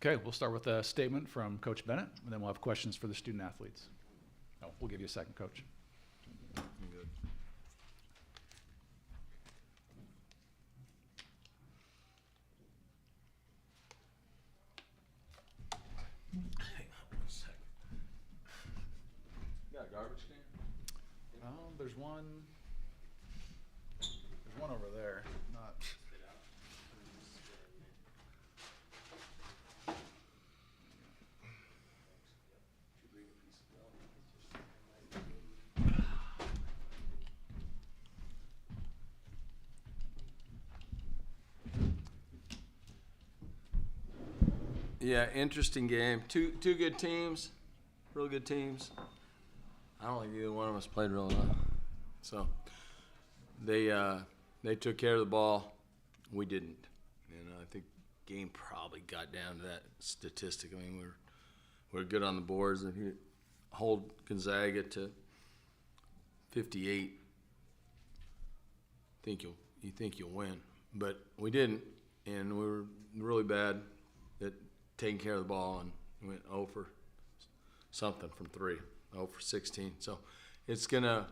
Okay, we'll start with a statement from Coach Bennett, and then we'll have questions for the student athletes. Oh, we'll give you a second, Coach. Good. Hang on 1 second. You got a garbage can? There's one over there. Not. Yeah, interesting game. Two good teams, real good teams. I don't think either one of us played really well. So they took care of the ball. We didn't. And I think game probably got down to that statistic. I mean, we're good on the boards, and you hold Gonzaga to 58. You think you'll win, but we didn't, and we were really bad at taking care of the ball, and we went 0 for something from 3, 0 for 16. So it's gonna.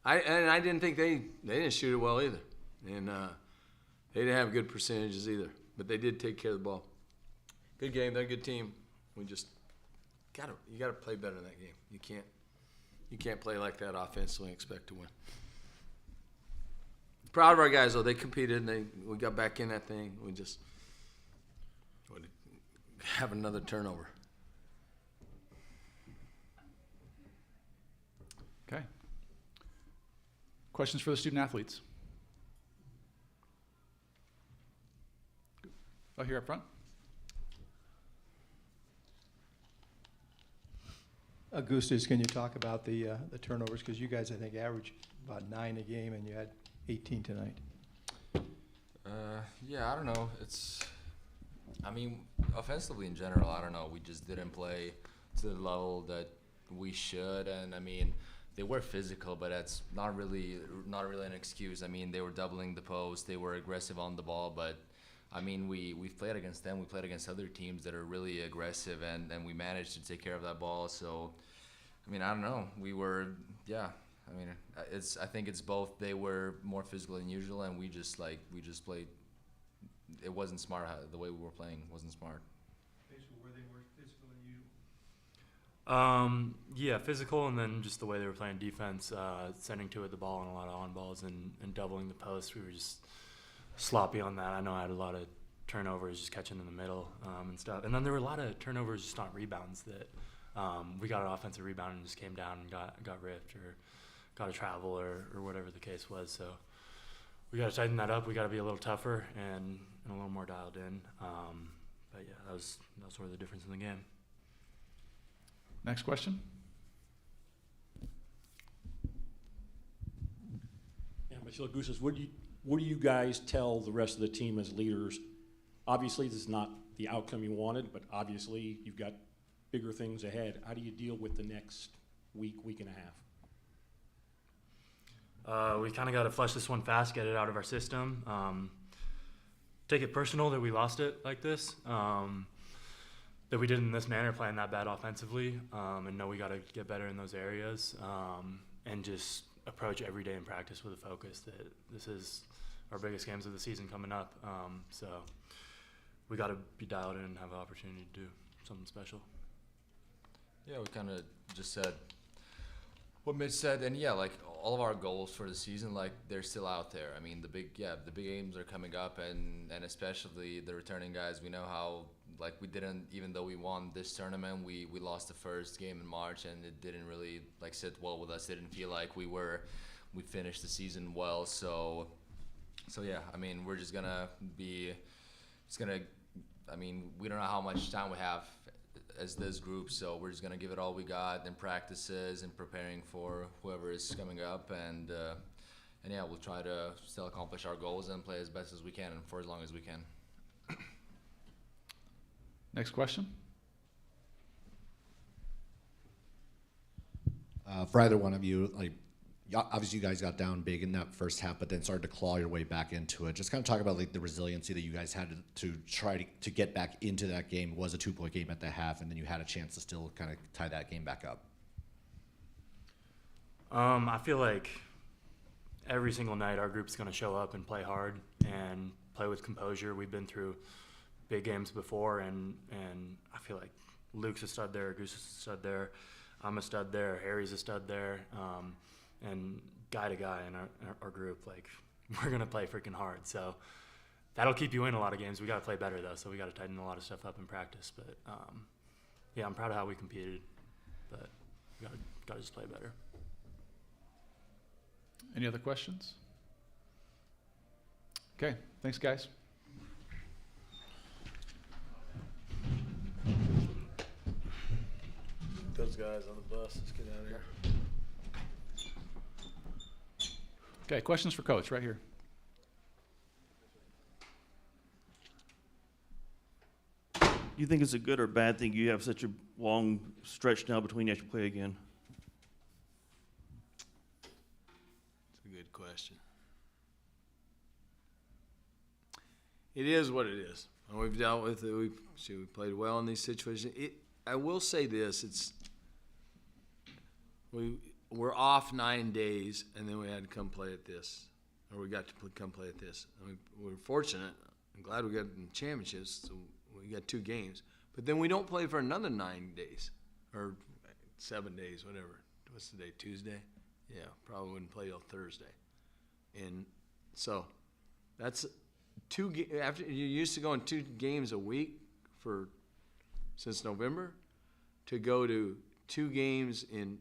I didn't think they didn't shoot it well either, and they didn't have good percentages either. But they did take care of the ball. Good game. They're a good team. We just you gotta play better in that game. You can't play like that offensively and expect to win. Proud of our guys though. They competed and we got back in that thing. We just would have another turnover. Okay. Questions for the student athletes? Oh, here up front. Augustus, can you talk about the turnovers? Because you guys, I think, average about 9 a game, and you had 18 tonight. Yeah, I don't know. I mean, offensively in general, I don't know. We just didn't play to the level that we should, and I mean, they were physical, but that's not really an excuse. I mean, they were doubling the post, they were aggressive on the ball, but I mean, we've played against them. We played against other teams that are really aggressive, and we managed to take care of that ball. So, I mean, I don't know. We were, yeah. I mean, I think it's both. They were more physical than usual, and we just played. It wasn't smart. The way we were playing wasn't smart. Basically, were they more physical than usual? Yeah, physical, and then just the way they were playing defense, sending to it the ball and a lot of on balls and doubling the post. We were just sloppy on that. I know I had a lot of turnovers, just catching in the middle and stuff. And then there were a lot of turnovers just on rebounds that we got an offensive rebound and just came down and got ripped or got a travel or whatever the case was. So we got to tighten that up. We got to be a little tougher and a little more dialed in. But yeah, that was sort of the difference in the game. Next question. Yeah, Mr. Lagusas, what do you guys tell the rest of the team as leaders? Obviously, this is not the outcome you wanted, but obviously you've got bigger things ahead. How do you deal with the next week and a half? We kind of got to flush this one fast, get it out of our system. Take it personal that we lost it like this, that we did in this manner, playing that bad offensively, and know we got to get better in those areas, and just approach every day in practice with a focus that this is our biggest games of the season coming up. So we got to be dialed in and have an opportunity to do something special. Yeah, we kind of just said what Mitch said, and yeah, like all of our goals for the season, like they're still out there. I mean, the big games are coming up, and especially the returning guys. We know how, like, we didn't, even though we won this tournament, we lost the first game in March, and it didn't really like sit well with us. It didn't feel like we finished the season well. So yeah, I mean, we're just gonna be, I mean, we don't know how much time we have as this group, so we're just gonna give it all we got in practices and preparing for whoever is coming up, and yeah, we'll try to still accomplish our goals and play as best as we can and for as long as we can. Next question. For either one of you, like, obviously you guys got down big in that first half, but then started to claw your way back into it. Just kind of talk about like the resiliency that you guys had to try to get back into that game. It was a 2-point game at the half, and then you had a chance to still kind of tie that game back up. I feel like every single night our group's going to show up and play hard and play with composure. We've been through big games before, and I feel like Luke's a stud there, Goose is a stud there, I'm a stud there, Harry's a stud there, and guy to guy in our group, like, we're going to play freaking hard. So that'll keep you in a lot of games. We got to play better, though, so we got to tighten a lot of stuff up in practice. But, yeah, I'm proud of how we competed, but we got to just play better. Any other questions? Okay, thanks, guys. Those guys on the bus, let's get out of here. Okay, questions for Coach right here. Do you think it's a good or bad thing you have such a long stretch now between you actually play again? It's a good question. It is what it is. And we've dealt with it. We played well in these situations. I will say this: we're off 9 days, and then we had to come play at this, or we got to come play at this. I mean, we're fortunate. I'm glad we got in championships. So we got 2 games, but then we don't play for another 9 days or 7 days, whatever. What's the day? Tuesday? Yeah, probably wouldn't play till Thursday, and so that's after you're used to going 2 games a week since November, to go to 2 games in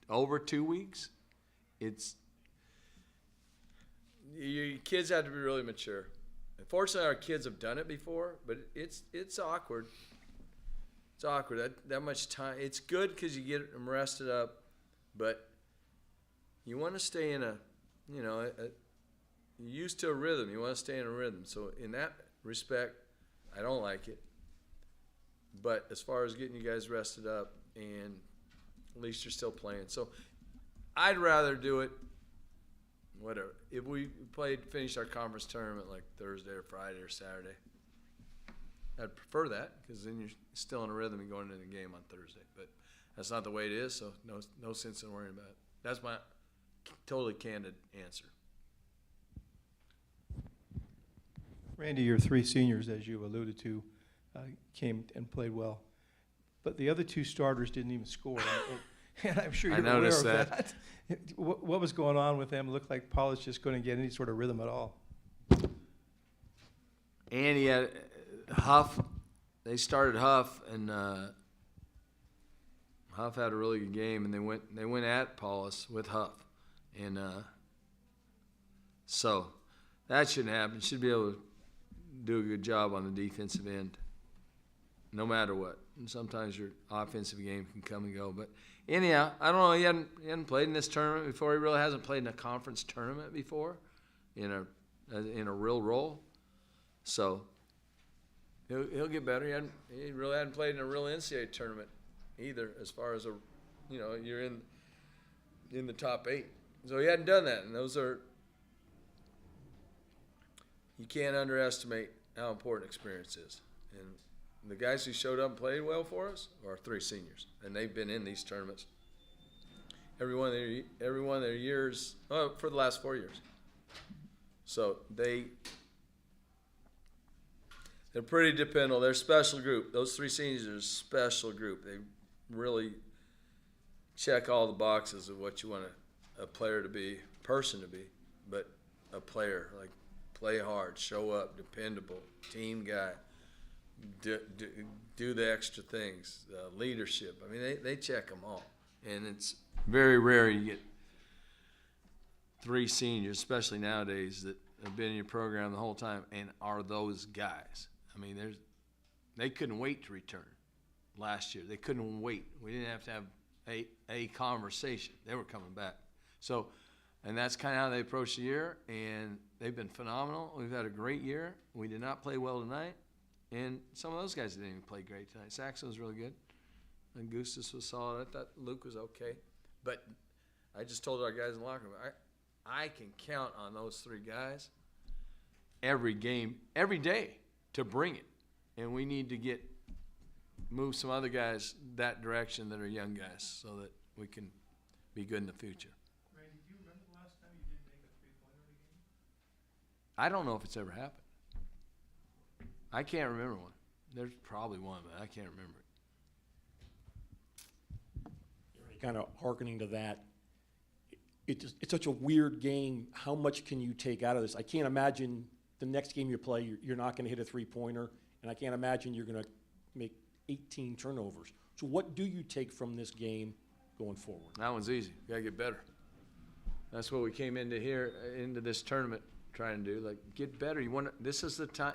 over 2 weeks. Your kids have to be really mature. Fortunately, our kids have done it before, but it's awkward. It's awkward that much time. It's good because you get them rested up, but you want to stay in you're used to a rhythm. You want to stay in a rhythm. So in that respect, I don't like it. But as far as getting you guys rested up, and at least you're still playing. So I'd rather do it, whatever. If we finished our conference tournament like Thursday or Friday or Saturday, I'd prefer that, because then you're still in a rhythm and going into the game on Thursday. But that's not the way it is, so no sense in worrying about it. That's my totally candid answer. Randy, your 3 seniors, as you alluded to, came and played well. But the other 2 starters didn't even score. And I'm sure you're aware of noticed that. What was going on with them? It looked like Paula's just going to get any sort of rhythm at all. And he had Huff. They started Huff, and Huff had a really good game, and they went at Paulus with Huff, and so that shouldn't happen. Should be able to do a good job on the defensive end, no matter what. And sometimes your offensive game can come and go, but anyhow, I don't know. He hadn't played in this tournament before. He really hasn't played in a conference tournament before, in a real role. So he'll get better. He really hadn't played in a real NCAA tournament either, as far as you're in the top 8. So he hadn't done that, and those are, you can't underestimate how important experience is. And the guys who showed up and played well for us are 3 seniors, and they've been in these tournaments every one of their years, for the last 4 years. So they're pretty dependable. They're a special group. Those 3 seniors are a special group. They really check all the boxes of what you want a player to be, person to be, but a player, like play hard, show up, dependable, team guy, do the extra things, leadership. I mean, they check them all. And it's very rare you get 3 seniors, especially nowadays, that have been in your program the whole time and are those guys. I mean, they couldn't wait to return last year. They couldn't wait. We didn't have to have a conversation. They were coming back. So, and that's kind of how they approached the year, and they've been phenomenal. We've had a great year. We did not play well tonight, and some of those guys didn't even play great tonight. Saxon was really good, and Gustus was solid. I thought Luke was okay. But I just told our guys in the locker room, I can count on those 3 guys every game, every day to bring it. And we need to move some other guys that direction that are young guys so that we can be good in the future. Randy, do you remember the last time you didn't make a three-pointer in a game? I don't know if it's ever happened. I can't remember one. There's probably one, but I can't remember it. Kind of hearkening to that, it's such a weird game. How much can you take out of this? I can't imagine the next game you play, you're not going to hit a three-pointer, and I can't imagine you're going to make 18 turnovers. So what do you take from this game going forward? That one's easy. You gotta get better. That's what we came into this tournament trying to do. Like, get better. This is the time.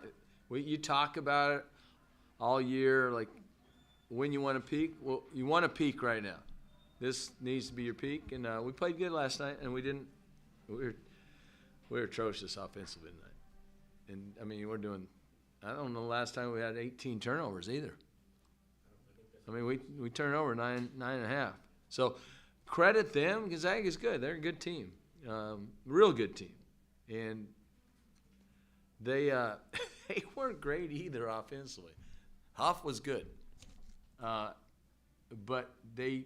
You talk about it all year, like when you want to peak. Well, you want to peak right now. This needs to be your peak, and we played good last night, and we didn't. We were atrocious offensively tonight. And I mean, I don't know the last time we had 18 turnovers either. I mean, we turned over nine and a half. So credit them. Gonzaga's good. They're a good team, real good team, and they they weren't great either offensively. Huff was good, but they're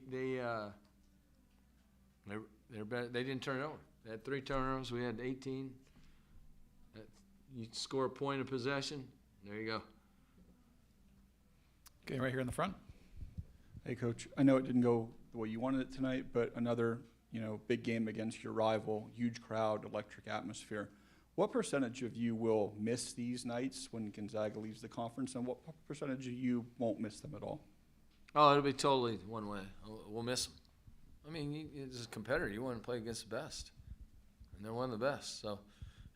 better. They didn't turn it over. They had 3 turnovers. We had 18. You score a point of possession. There you go. Okay, right here in the front. Hey, Coach. I know it didn't go the way you wanted it tonight, but another, big game against your rival, huge crowd, electric atmosphere. What percentage of you will miss these nights when Gonzaga leaves the conference, and what percentage of you won't miss them at all? Oh, it'll be totally one way. We'll miss them. I mean, as a competitor, you want to play against the best, and they're one of the best. So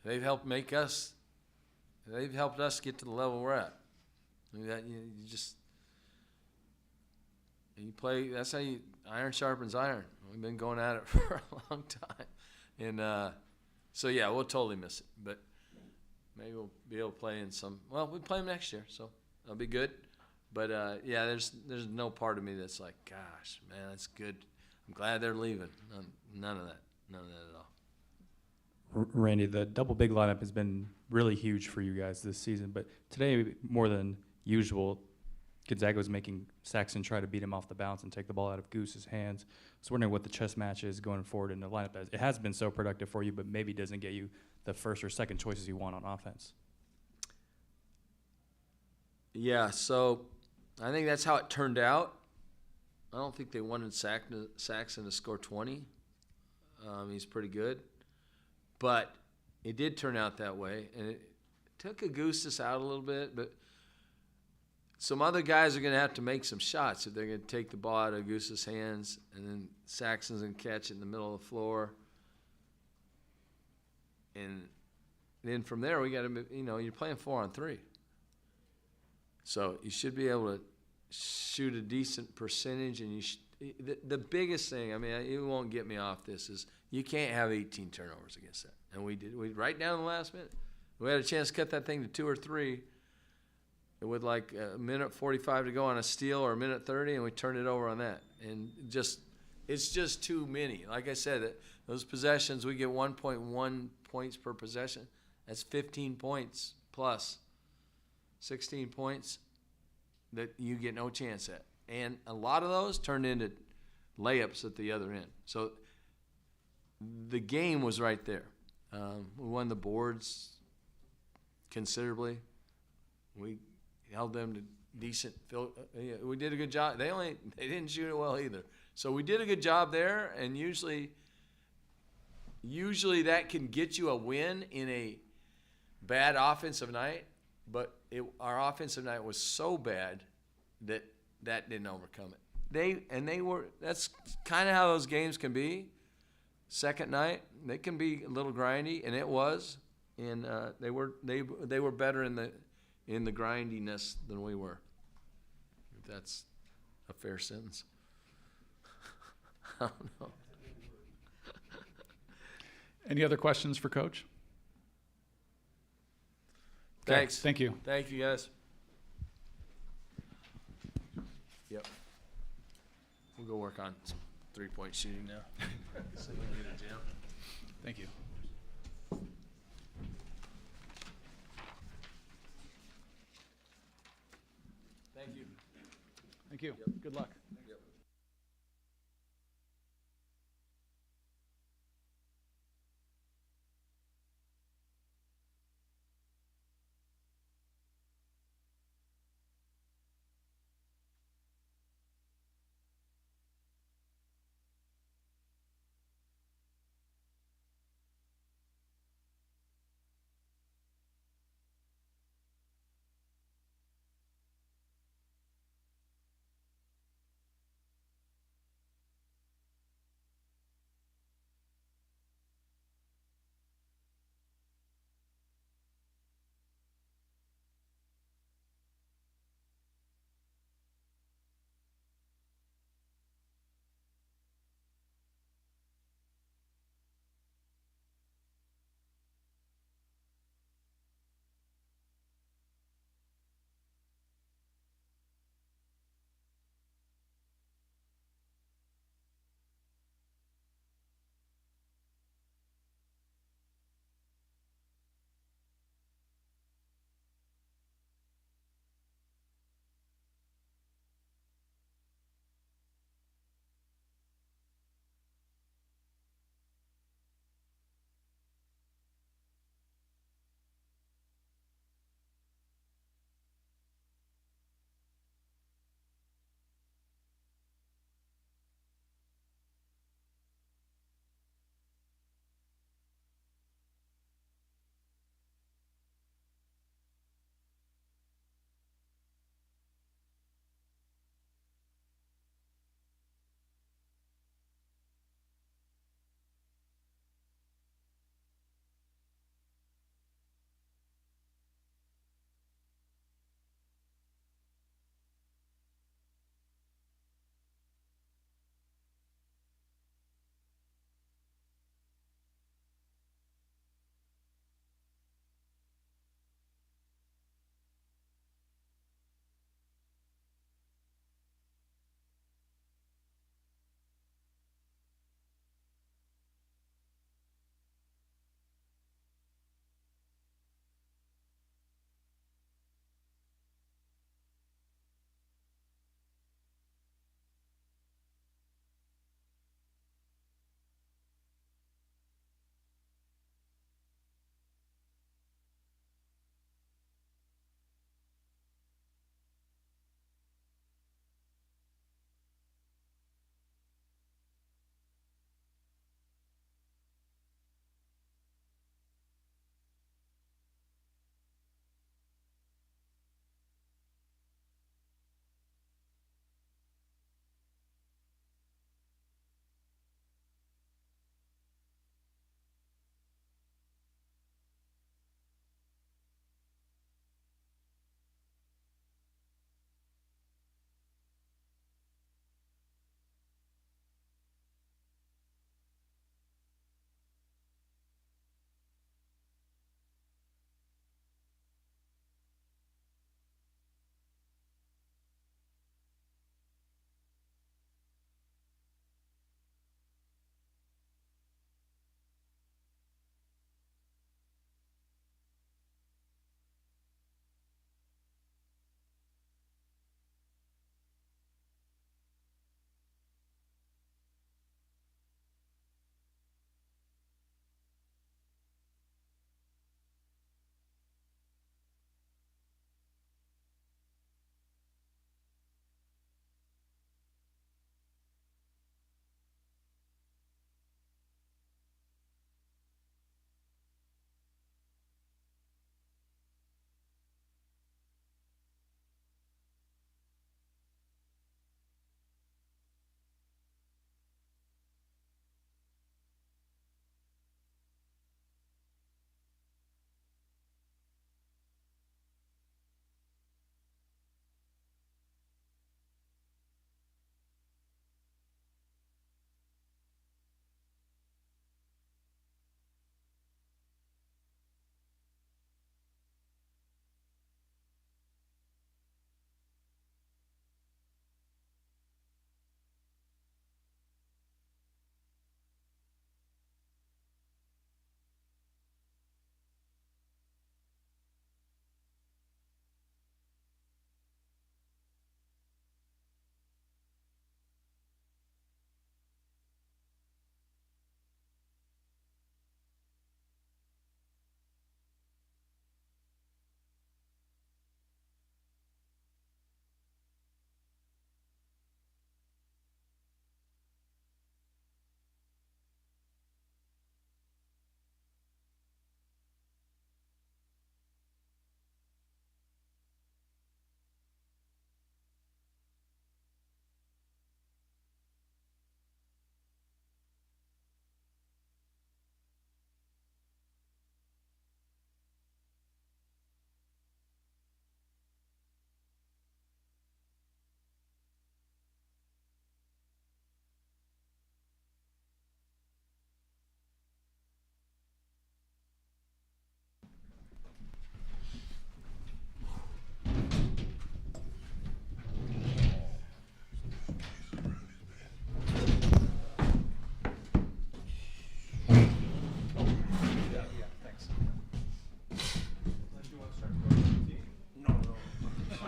they've helped us get to the level we're at. I mean, you play. That's how iron sharpens iron. We've been going at it for a long time, and so yeah, we'll totally miss it. But maybe we'll be able to play in some. Well, we play them next year, so that'll be good. But yeah, there's no part of me that's like, gosh, man, that's good. I'm glad they're leaving. None of that at all. Randy, the double big lineup has been really huge for you guys this season, but today, more than usual, Gonzaga was making Saxon try to beat him off the bounce and take the ball out of Goose's hands. So wondering what the chess match is going forward in the lineup. It has been so productive for you, but maybe doesn't get you the first or second choices you want on offense. Yeah, so I think that's how it turned out. I don't think they wanted Saxon to score 20. He's pretty good. But it did turn out that way, and it took Augustus out a little bit, but some other guys are going to have to make some shots if they're going to take the ball out of Augustus' hands, and then Saxon's going to catch it in the middle of the floor. And then from there, we got to, you're playing 4-on-3. So you should be able to shoot a decent percentage, and the biggest thing, I mean, it won't get me off this, is you can't have 18 turnovers against that. And we did. Right down to the last minute. We had a chance to cut that thing to 2 or 3 with like a minute 45 to go on a steal or a minute 30, and we turned it over on that. And it's just too many. Like I said, those possessions, we get 1.1 points per possession. That's 15 points plus 16 points that you get no chance at. And a lot of those turned into layups at the other end. So the game was right there. We won the boards considerably. We held them to decent. We did a good job. They didn't shoot it well either. So we did a good job there. And usually that can get you a win in a bad offensive night. But our offensive night was so bad that didn't overcome it. That's kind of how those games can be. Second night, they can be a little grindy, and it was. And they were better in the grindiness than we were. If that's a fair sentence. I don't know. Any other questions for Coach? Okay, Thanks. Thank you. Thank you, guys. Yep. We'll go work on some 3-point shooting now. So you need a gym. Thank you. Thank you. Thank you. Good luck.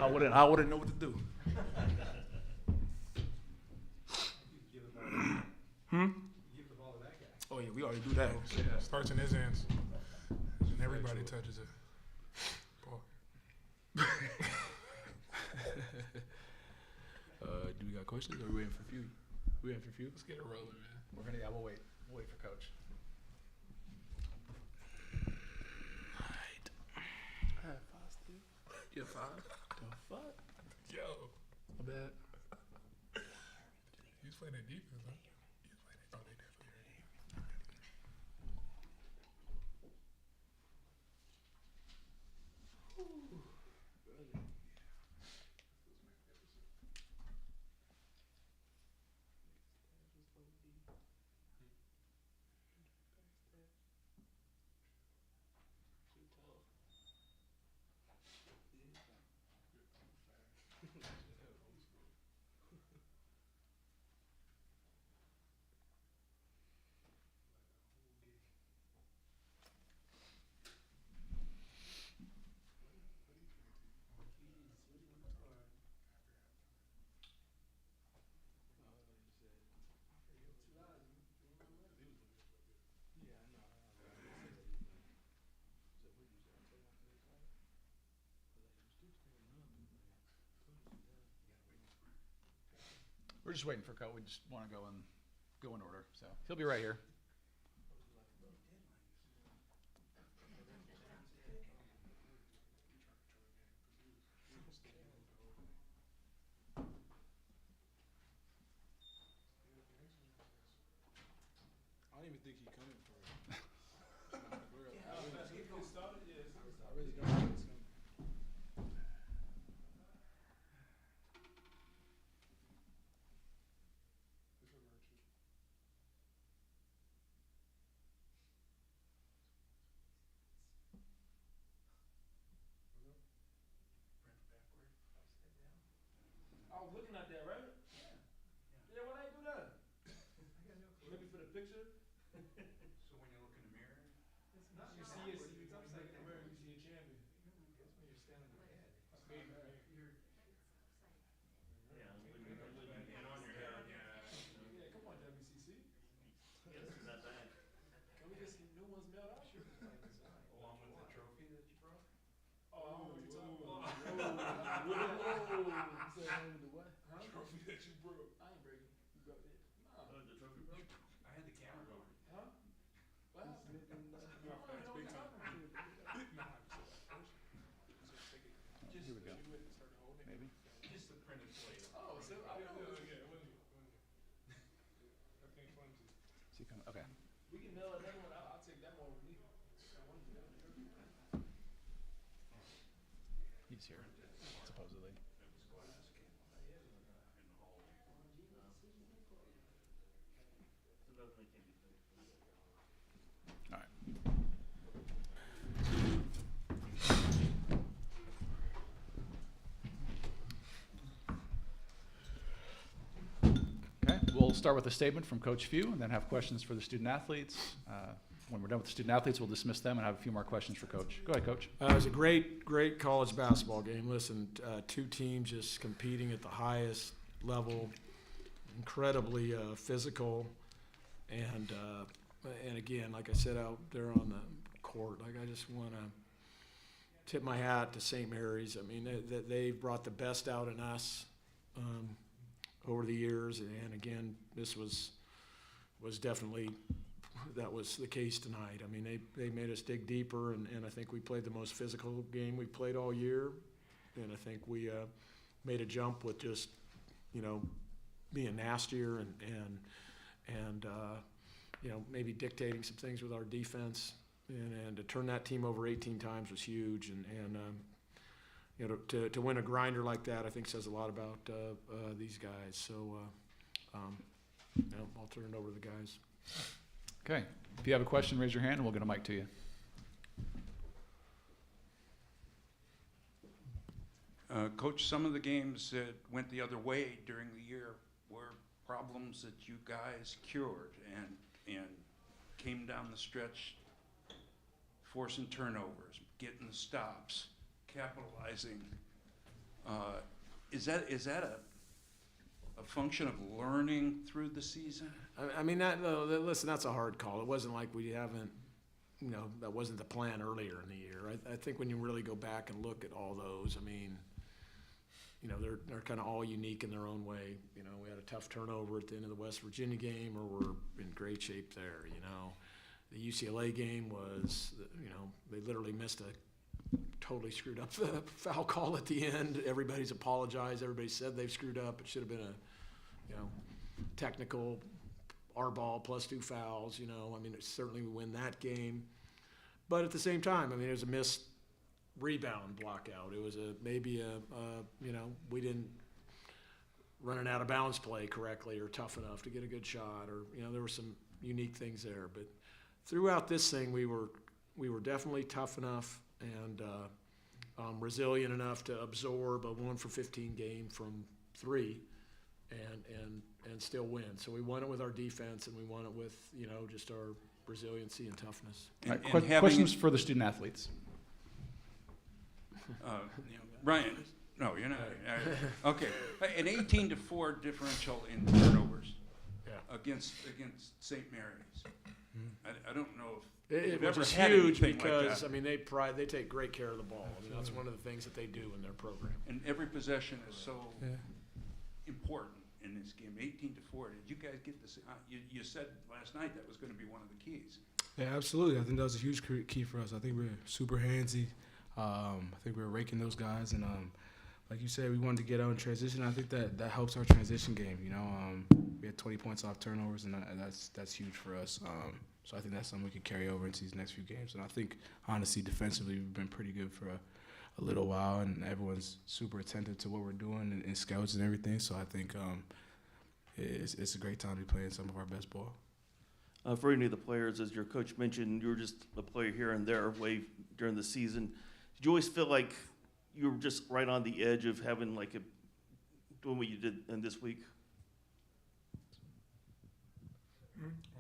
I wouldn't know what to do. Oh yeah, we already do that. Starts in his hands, and everybody touches it. Paul. Do we got questions? Or are we waiting for a few? Let's get it rolling, man. We'll wait. We'll wait for Coach. Yeah, 5. Fuck. Yo, My bad. he's playing that defense, huh? He's playing that. Oh, they definitely are. We're just waiting for Coach. We just want to go in order. So he'll be right here. I don't even think he's coming for it. I really don't think it's coming. I was looking at that, right? Yeah, why I do that? Looking for the picture? So when you look in the mirror, you see it's upside in the mirror, you see a champion. That's when you're standing on your head. That's maybe. Yeah, come on, WCC. Can we get some new ones mailed out? Along with the trophy that you brought? Oh, I don't know what you're talking about. You said along with the what? Huh? Trophy that you broke. I ain't breaking. You broke it. No. The trophy broke? I had the camera going. Huh? What happened? Here we go. Maybe. Just the printed plate. Oh, so I don't know. Yeah, when you. Everything's flimsy. Is he coming? Okay. We can mail that one out. I'll take that one with me. He's here, supposedly. All right. Okay, we'll start with a statement from Coach Few and then have questions for the student athletes. When we're done with the student athletes, we'll dismiss them and have a few more questions for Coach. Go ahead, Coach. It was a great college basketball game. Listen, two teams just competing at the highest level, incredibly physical, and again, like I said out there on the court, like I just want to tip my hat to St. Mary's. I mean, they brought the best out in us over the years, and again, this was definitely. That was the case tonight. I mean, they made us dig deeper, and I think we played the most physical game we played all year. And I think we made a jump with just, being nastier and maybe dictating some things with our defense. And to turn that team over 18 times was huge. And to win a grinder like that, I think says a lot about these guys. So, I'll turn it over to the guys. Okay, if you have a question, raise your hand and we'll get a mic to you. Coach, some of the games that went the other way during the year were problems that you guys cured and came down the stretch, forcing turnovers, getting the stops, capitalizing. Is that a function of learning through the season? I mean, listen, that's a hard call. It wasn't like we haven't, that wasn't the plan earlier in the year. I think when you really go back and look at all those, I mean, they're kind of all unique in their own way. We had a tough turnover at the end of the West Virginia game, or we're in great shape there. The UCLA game was, they literally missed totally screwed up the foul call at the end. Everybody's apologized. Everybody said they've screwed up. It should have been a, technical our ball plus 2 fouls. I mean, certainly we win that game. But at the same time, I mean, it was a missed rebound blockout. It was maybe we didn't run an out of bounds play correctly or tough enough to get a good shot, or there were some unique things there. But throughout this thing, we were definitely tough enough and resilient enough to absorb a 1 for 15 game from 3 and still win. So we won it with our defense, and we won it with just our resiliency and toughness. All right, questions for the student athletes? Ryan, no, you're not. Okay, an 18-4 differential in turnovers against St. Mary's. I don't know if it was huge because like they take great care of the ball. I mean, that's one of the things that they do in their program. And every possession is so important in this game. 18-4. Did you guys get this? You said last night that was going to be one of the keys. Yeah, absolutely. I think that was a huge key for us. I think we're super handsy. I think we were raking those guys, and like you said, we wanted to get out in transition. I think that helps our transition game. We had 20 points off turnovers, and that's huge for us. So I think that's something we can carry over into these next few games. And I think, honestly, defensively, we've been pretty good for a little while, and everyone's super attentive to what we're doing and scouts and everything. So I think it's a great time to be playing some of our best ball. For any of the players, as your coach mentioned, you were just a player here and there during the season. Did you always feel like you were just right on the edge of having doing what you did in this week?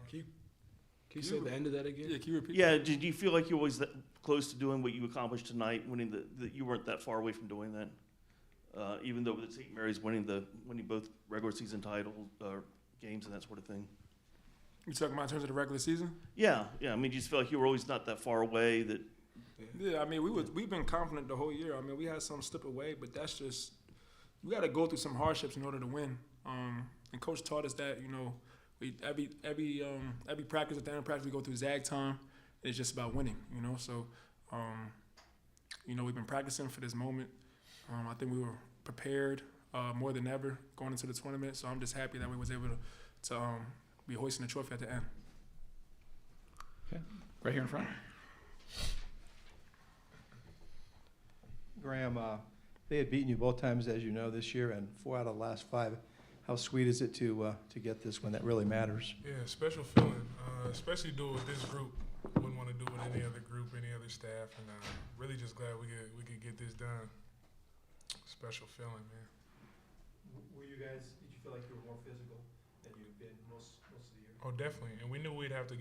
Can you say the end of that again? Yeah, can you repeat? Yeah, did you feel like you were always that close to doing what you accomplished tonight, winning that you weren't that far away from doing that? Even though with St. Mary's winning both regular season title games and that sort of thing. You talking about in terms of the regular season? Yeah. I mean, you just feel like you were always not that far away. Yeah, I mean, we've been confident the whole year. I mean, we had some slip away, but that's just we got to go through some hardships in order to win. And coach taught us that we every practice at the end of practice we go through zag time. It's just about winning, So, we've been practicing for this moment. I think we were prepared more than ever going into the tournament. So I'm just happy that we was able to be hoisting the trophy at the end. Okay, right here in front. Graham, they had beaten you both times, as you know, this year, and 4 out of the last 5. How sweet is it to get this when that really matters? Yeah, special feeling, especially do it with this group. Wouldn't want to do it with any other group, any other staff, and really just glad we could get this done. Special feeling, man. Did you feel like you were more physical than you've been most of the year? Oh, definitely, and we knew we'd have to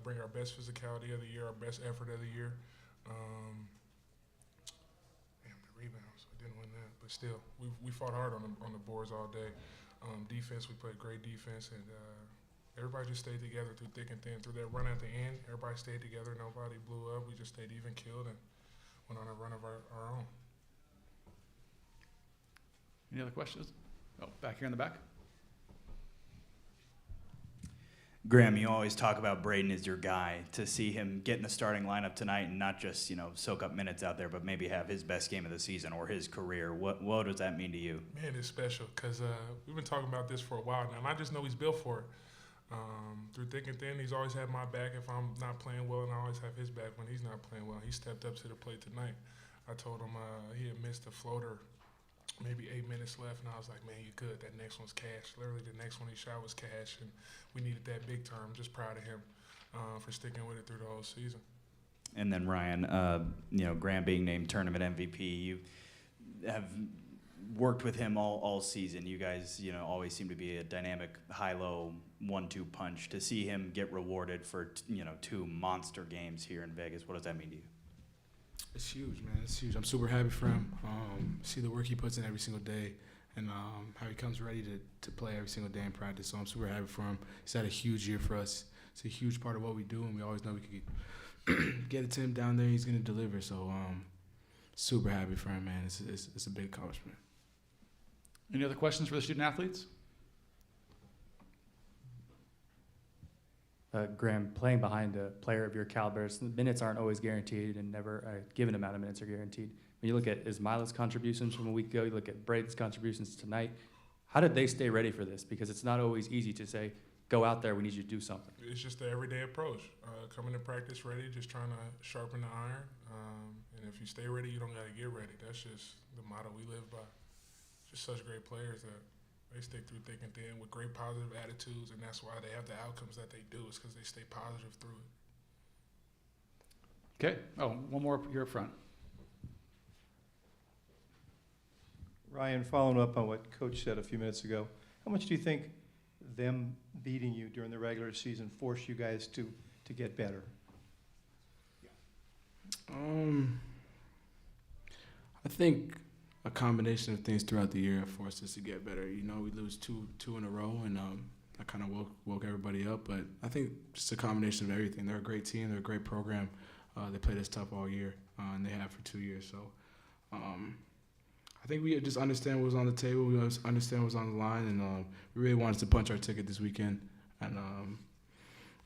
bring our best physicality of the year, our best effort of the year. Rebounds, we didn't win that, but still, we fought hard on the boards all day. Defense, we played great defense, and everybody just stayed together through thick and thin. Through that run at the end, everybody stayed together. Nobody blew up. We just stayed even keeled and went on a run of our own. Any other questions? Oh, back here in the back. Graham, you always talk about Braden as your guy. To see him get in the starting lineup tonight and not just soak up minutes out there, but maybe have his best game of the season or his career, what does that mean to you? Man, it's special because we've been talking about this for a while now, and I just know he's built for it. Through thick and thin, he's always had my back if I'm not playing well, and I always have his back when he's not playing well. He stepped up to the plate tonight. I told him he had missed a floater, maybe 8 minutes left, and I was like, man, you good. That next one's cash. Literally, the next one he shot was cash, and we needed that big term. I'm just proud of him for sticking with it through the whole season. And then Ryan, Graham being named tournament MVP, you have worked with him all season. You guys, always seem to be a dynamic high-low 1-2 punch. To see him get rewarded for 2 monster games here in Vegas, what does that mean to you? It's huge, man. It's huge. I'm super happy for him. See the work he puts in every single day, and how he comes ready to play every single day in practice. So I'm super happy for him. He's had a huge year for us. It's a huge part of what we do, and we always know we could get it to him down there. He's gonna deliver. So super happy for him, man. It's a big accomplishment. Any other questions for the student athletes? Graham, playing behind a player of your caliber, the minutes aren't always guaranteed and never a given amount of minutes are guaranteed. When you look at Ismaila's contributions from a week ago, you look at Braden's contributions tonight, how did they stay ready for this? Because it's not always easy to say, go out there, we need you to do something. It's just the everyday approach. Coming to practice ready, just trying to sharpen the iron. And if you stay ready, you don't got to get ready. That's just the motto we live by. Just such great players that they stay through thick and thin with great positive attitudes, and that's why they have the outcomes that they do, is because they stay positive through it. Okay. Oh, one more here up front. Ryan, following up on what Coach said a few minutes ago, how much do you think them beating you during the regular season forced you guys to get better? I think a combination of things throughout the year forced us to get better. You know, we lose two in a row, and that kind of woke everybody up. But I think just a combination of everything. They're a great team. They're a great program. They played us tough all year, and they have for 2 years. So I think we just understand what was on the table. We understand what was on the line, and we really wanted to punch our ticket this weekend. And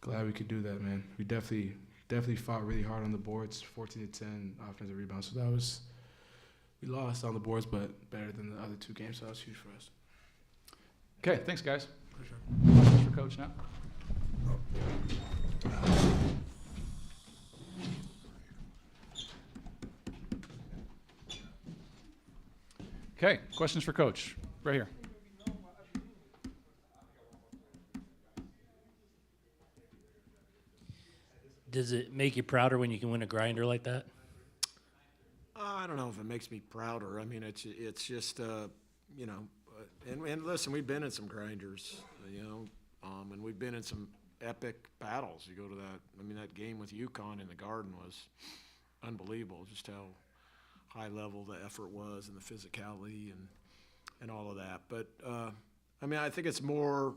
glad we could do that, man. We definitely fought really hard on the boards, 14-10 offensive rebounds. So we lost on the boards, but better than the other 2 games, so that was huge for us. Okay, thanks, guys. Appreciate it. Questions for Coach now? Okay, questions for Coach, right here. Does it make you prouder when you can win a grinder like that? I don't know if it makes me prouder. I mean, it's just you know, and listen, we've been in some grinders, you know, and we've been in some epic battles. You go to that. I mean, that game with UConn in the Garden was unbelievable. Just how high level the effort was and the physicality and all of that. But I mean, I think it's more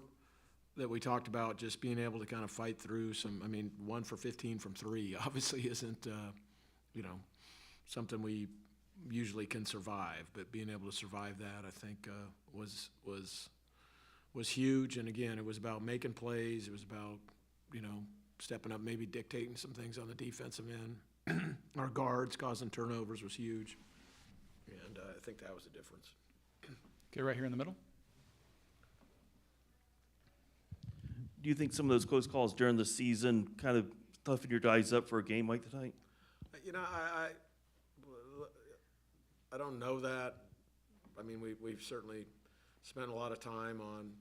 that we talked about just being able to kind of fight through some. I mean, 1 for 15 from 3 obviously isn't you know, something we usually can survive, but being able to survive that, I think, was huge. And again, it was about making plays. It was about, you know, stepping up, maybe dictating some things on the defensive end. Our guards causing turnovers was huge, and I think that was the difference. Okay, right here in the middle. Do you think some of those close calls during the season kind of toughen your guys up for a game like tonight? You know, I don't know that. I mean, we've certainly spent a lot of time on,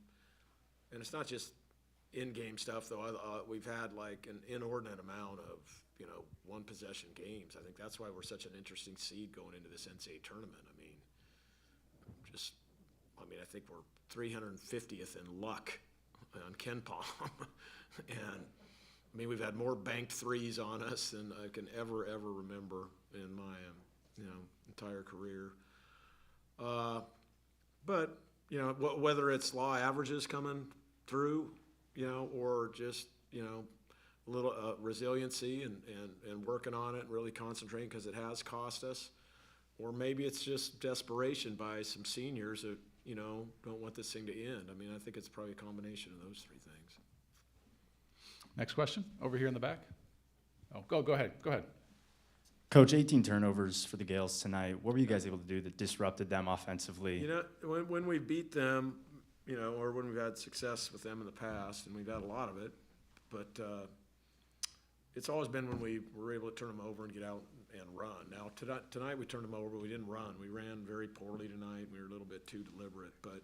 and it's not just in-game stuff, though. We've had like an inordinate amount of, you know, one-possession games. I think that's why we're such an interesting seed going into this NCAA tournament. I think we're 350th in luck on Ken Palm. And, I mean, we've had more banked threes on us than I can ever remember in my, you know, entire career. But, you know, whether it's law averages coming through, you know, or just, you know, a little resiliency and working on it and really concentrating because it has cost us, or maybe it's just desperation by some seniors that, you know, don't want this thing to end. I mean, I think it's probably a combination of those 3 things. Next question, over here in the back. Oh, go ahead. Coach, 18 turnovers for the Gales tonight. What were you guys able to do that disrupted them offensively? You know, when we beat them, you know, or when we've had success with them in the past, and we've had a lot of it, but it's always been when we were able to turn them over and get out and run. Now, tonight we turned them over, but we didn't run. We ran very poorly tonight. We were a little bit too deliberate, but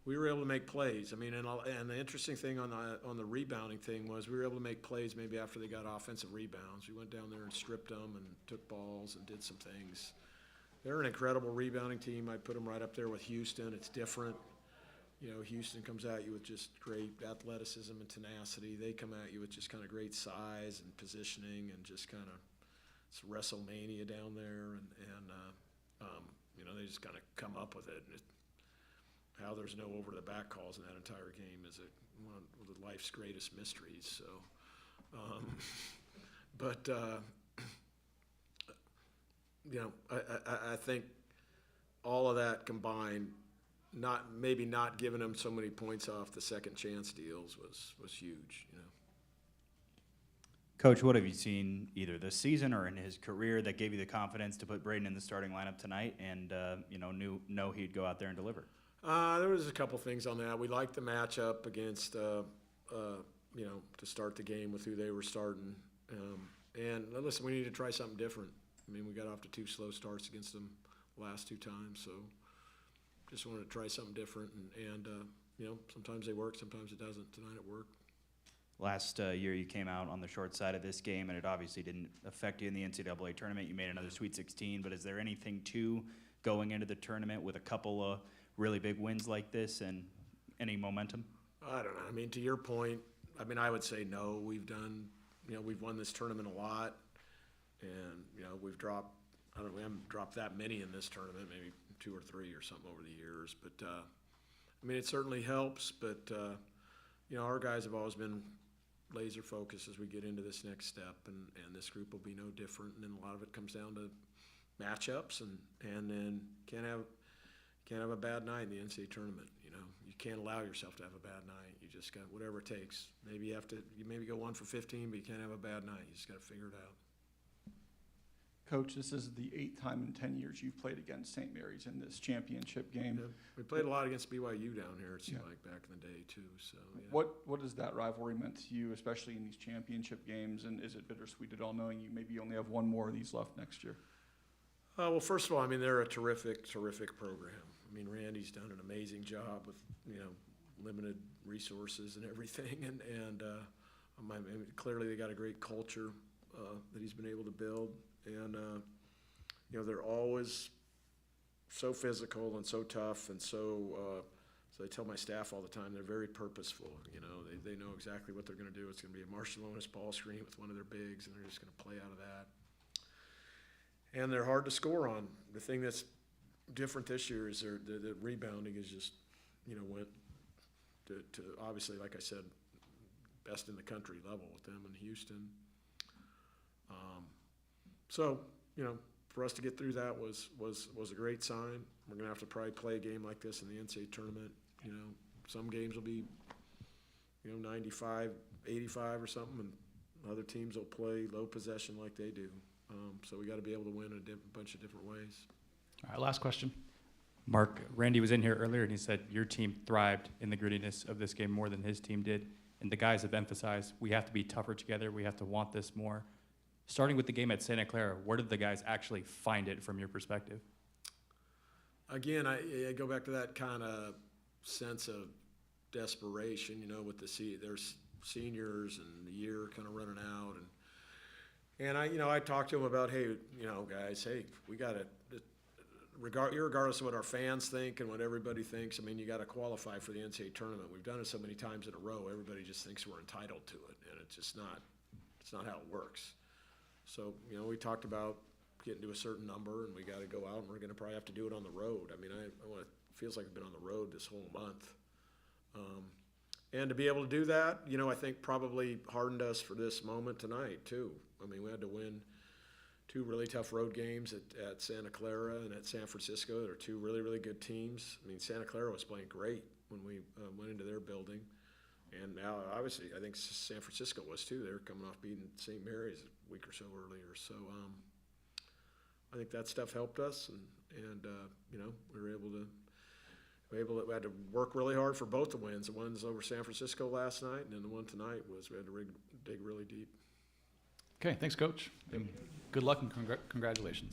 we were able to make plays. I mean, and the interesting thing on the rebounding thing was we were able to make plays maybe after they got offensive rebounds. We went down there and stripped them and took balls and did some things. They're an incredible rebounding team. I put them right up there with Houston. It's different. You know, Houston comes at you with just great athleticism and tenacity. They come at you with just kind of great size and positioning and just kind of it's WrestleMania down there, and you know, they just kind of come up with it. And how there's no over the back calls in that entire game is one of life's greatest mysteries. So, you know, I think all of that combined, maybe not giving them so many points off the second chance deals was huge. You know. Coach, what have you seen either this season or in his career that gave you the confidence to put Braden in the starting lineup tonight and, you know he'd go out there and deliver? There was a couple things on that. We liked the matchup against, you know, to start the game with who they were starting. And listen, we need to try something different. I mean, we got off to 2 slow starts against them the last 2 times, so just wanted to try something different. And you know, sometimes they work, sometimes it doesn't. Tonight it worked. Last year you came out on the short side of this game, and it obviously didn't affect you in the NCAA tournament. You made another Sweet 16, but is there anything to going into the tournament with a couple of really big wins like this and any momentum? I don't know. I mean, to your point, I mean, I would say no. We've won this tournament a lot, and, you know, we haven't dropped that many in this tournament, maybe 2 or 3 or something over the years. But, I mean, it certainly helps, but, you know, our guys have always been laser focused as we get into this next step, and this group will be no different. And then a lot of it comes down to matchups, and then can't have a bad night in the NCAA tournament. You know, you can't allow yourself to have a bad night. You just got whatever it takes. Maybe you maybe go 1 for 15, but you can't have a bad night. You just got to figure it out. Coach, this is the 8th time in 10 years you've played against St. Mary's in this championship game. Yeah, we played a lot against BYU down here, it seemed like, back in the day, too. So, yeah. What has that rivalry meant to you, especially in these championship games? And is it bittersweet at all, knowing you maybe only have 1 more of these left next year? Well, first of all, I mean, they're a terrific program. I mean, Randy's done an amazing job with, you know, limited resources and everything. And I mean, clearly they got a great culture that he's been able to build. And, you know, they're always so physical and so tough, and so I tell my staff all the time, they're very purposeful. You know, they know exactly what they're going to do. It's going to be a Marcialonis ball screen with one of their bigs, and they're just going to play out of that. And they're hard to score on. The thing that's different this year is the rebounding is just, you know, went to obviously, like I said, best in the country level with them in Houston. So, you know, for us to get through that was a great sign. We're going to have to probably play a game like this in the NCAA tournament. You know, some games will be, you know, 95, 85 or something, and other teams will play low possession like they do. So we got to be able to win in a bunch of different ways. All right, last question. Mark, Randy was in here earlier and he said your team thrived in the grittiness of this game more than his team did. And the guys have emphasized we have to be tougher together. We have to want this more. Starting with the game at Santa Clara, where did the guys actually find it from your perspective? Again, I go back to that kind of sense of desperation, you know, with there's seniors and the year kind of running out. And I talked to them about, hey, you know, guys, hey, we got to, regardless of what our fans think and what everybody thinks, I mean, you got to qualify for the NCAA tournament. We've done it so many times in a row, everybody just thinks we're entitled to it, and it's not how it works. So, you know, we talked about getting to a certain number, and we got to go out, and we're going to probably have to do it on the road. I mean, it feels like I've been on the road this whole month. And to be able to do that, you know, I think probably hardened us for this moment tonight, too. I mean, we had to win 2 really tough road games at Santa Clara and at San Francisco. They're 2 really, really good teams. I mean, Santa Clara was playing great when we went into their building. And now, obviously, I think San Francisco was, too. They were coming off beating St. Mary's a week or so earlier. So I think that stuff helped us. And you know, we had to work really hard for both the wins. The ones over San Francisco last night, and then the one tonight was we had to dig really deep. Okay, thanks, Coach. And good luck and congratulations.